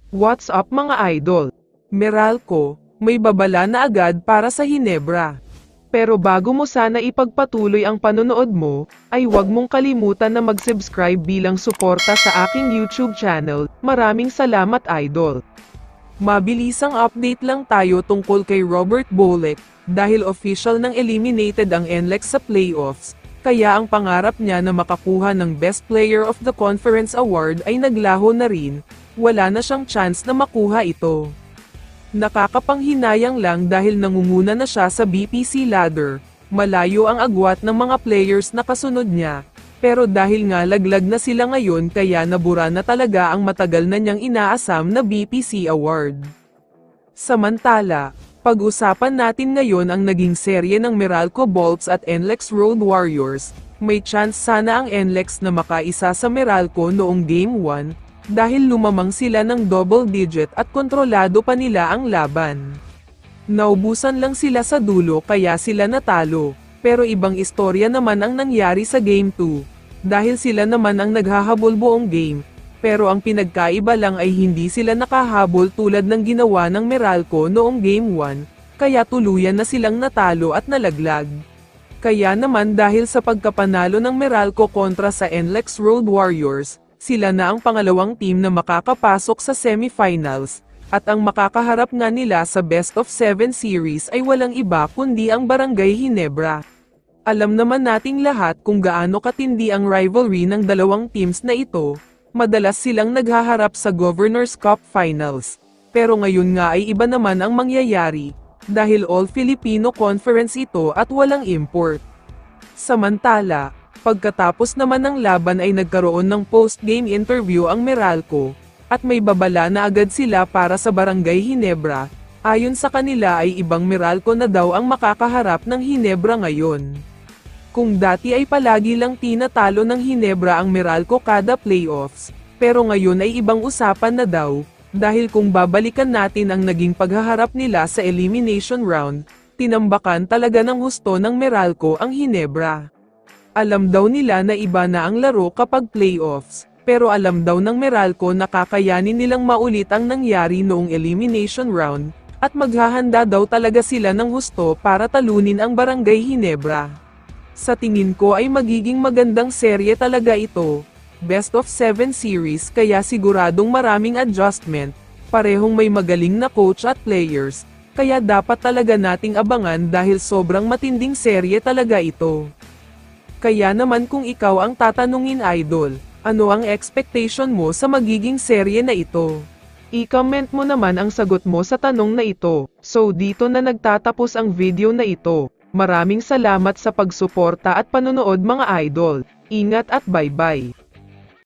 What's up mga idol? Meralco, may babala na agad para sa Hinebra. Pero bago mo sana ipagpatuloy ang panonood mo, ay huwag mong kalimutan na mag-subscribe bilang suporta sa aking YouTube channel. Maraming salamat idol. Mabilisang update lang tayo tungkol kay Robert Bolick, dahil official nang eliminated ang NLEX sa playoffs, kaya ang pangarap niya na makakuha ng Best Player of the Conference Award ay naglaho na rin. Wala na siyang chance na makuha ito. Nakakapanghinayang lang dahil nangunguna na siya sa BPC ladder, malayo ang agwat ng mga players na kasunod niya, pero dahil nga laglag na sila ngayon kaya nabura na talaga ang matagal na niyang inaasam na BPC award. Samantala, pag-usapan natin ngayon ang naging serye ng Meralco Bolts at NLEX Road Warriors. May chance sana ang NLEX na makaisa sa Meralco noong Game 1, dahil lumamang sila ng double digit at kontrolado pa nila ang laban. Naubusan lang sila sa dulo kaya sila natalo, pero ibang istorya naman ang nangyari sa Game 2, dahil sila naman ang naghahabol buong game, pero ang pinagkaiba lang ay hindi sila nakahabol tulad ng ginawa ng Meralco noong Game 1, kaya tuluyan na silang natalo at nalaglag. Kaya naman dahil sa pagkapanalo ng Meralco kontra sa NLEX Road Warriors, sila na ang pangalawang team na makakapasok sa semifinals, at ang makakaharap nga nila sa Best of 7 series ay walang iba kundi ang Barangay Hinebra. Alam naman nating lahat kung gaano katindi ang rivalry ng dalawang teams na ito, madalas silang naghaharap sa Governor's Cup Finals. Pero ngayon nga ay iba naman ang mangyayari, dahil All-Filipino Conference ito at walang import. Samantala, pagkatapos naman ng laban ay nagkaroon ng post-game interview ang Meralco, at may babala na agad sila para sa Barangay Hinebra. Ayon sa kanila ay ibang Meralco na daw ang makakaharap ng Hinebra ngayon. Kung dati ay palagi lang tinatalo ng Hinebra ang Meralco kada playoffs, pero ngayon ay ibang usapan na daw, dahil kung babalikan natin ang naging paghaharap nila sa elimination round, tinambakan talaga ng husto ng Meralco ang Hinebra. Alam daw nila na iba na ang laro kapag playoffs, pero alam daw ng Meralco na kakayanin nilang maulit ang nangyari noong elimination round, at maghahanda daw talaga sila ng husto para talunin ang Barangay Hinebra. Sa tingin ko ay magiging magandang serye talaga ito, Best of 7 series kaya siguradong maraming adjustment, parehong may magaling na coach at players, kaya dapat talaga nating abangan dahil sobrang matinding serye talaga ito. Kaya naman kung ikaw ang tatanungin idol, ano ang expectation mo sa magiging serye na ito? I-comment mo naman ang sagot mo sa tanong na ito. So dito na nagtatapos ang video na ito. Maraming salamat sa pagsuporta at panonood mga idol. Ingat at bye-bye.